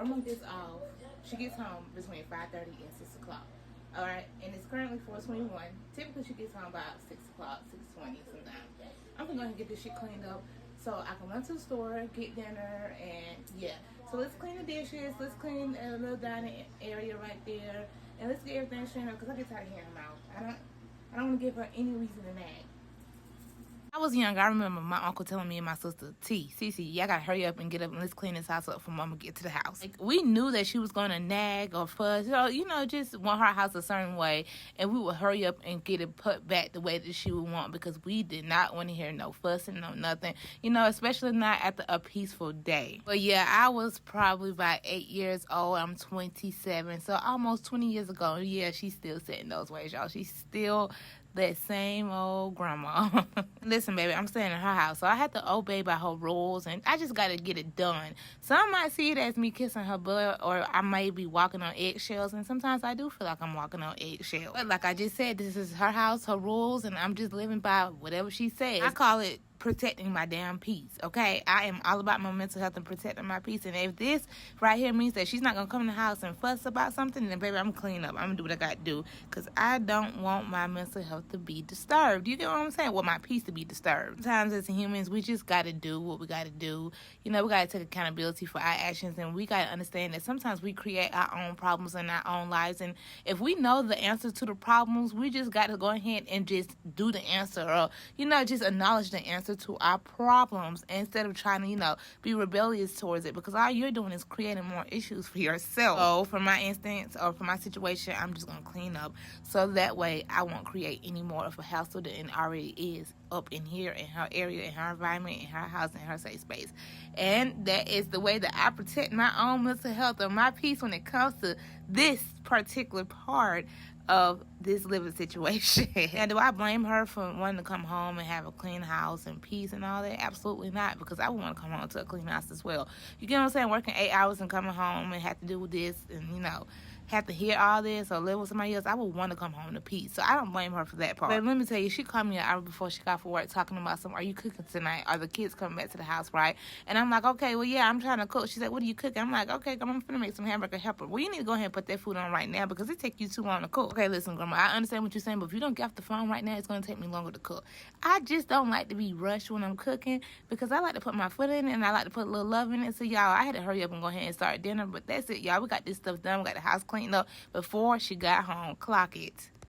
I'm gonna get this off. She gets home between 5:30 and 6 o'clock. Alright, and it's currently 4:21. Typically she gets home about 6 o'clock, 6:20 sometimes. I'm gonna go ahead and get this shit cleaned up so I can run to the store, get dinner, and yeah. So let's clean the dishes, let's clean a little dining area right there, and let's get everything straightened up because I get tired of hearing them out. I don't want to give her any reason to nag. I was young. I remember my uncle telling me and my sister, Cece, y'all gotta hurry up and get up and let's clean this house up for Mama get to the house. Like, we knew that she was gonna nag or fuss, just want her house a certain way, and we would hurry up and get it put back the way that she would want because we did not want to hear no fussing, no nothing, especially not after a peaceful day. But yeah, I was probably about 8 years old. I'm 27, so almost 20 years ago. Yeah, she's still setting those ways, y'all. She's still that same old grandma. Listen, baby, I'm staying in her house, so I have to obey by her rules, and I just got to get it done. Some might see it as me kissing her butt, or I may be walking on eggshells, and sometimes I do feel like I'm walking on eggshells. But like I just said, this is her house, her rules, and I'm just living by whatever she says. I call it protecting my damn peace, okay? I am all about my mental health and protecting my peace, and if this right here means that she's not gonna come in the house and fuss about something, then baby, I'm gonna clean up. I'm gonna do what I gotta do, because I don't want my mental health to be disturbed. You get what I'm saying? Well, my peace to be disturbed. Sometimes as humans, we just gotta do what we gotta do. We gotta take accountability for our actions, and we gotta understand that sometimes we create our own problems in our own lives, and if we know the answer to the problems, we just gotta go ahead and just do the answer, or just acknowledge the answer to our problems instead of trying to be rebellious towards it, because all you're doing is creating more issues for yourself. So for my instance, or for my situation, I'm just gonna clean up so that way I won't create any more of a hassle than it already is up in here, in her area, in her environment, in her house, in her safe space. And that is the way that I protect my own mental health or my peace when it comes to this particular part of this living situation. And do I blame her for wanting to come home and have a clean house and peace and all that? Absolutely not, because I would want to come home to a clean house as well. You get what I'm saying? Working 8 hours and coming home and have to do this and have to hear all this or live with somebody else, I would want to come home to peace. So I don't blame her for that part. But let me tell you, she called me an hour before she got for work talking about are you cooking tonight? Are the kids coming back to the house, right? And I'm like, okay, well, yeah, I'm trying to cook. She's like, what are you cooking? I'm like, okay, I'm going to make some hamburger helper. Well, you need to go ahead and put that food on right now because it takes you too long to cook. Okay, listen, Grandma, I understand what you're saying, but if you don't get off the phone right now, it's going to take me longer to cook. I just don't like to be rushed when I'm cooking because I like to put my foot in it and I like to put a little love in it. So, y'all, I had to hurry up and go ahead and start dinner, but that's it, y'all. We got this stuff done. We got the house cleaned up before she got home. Clock it.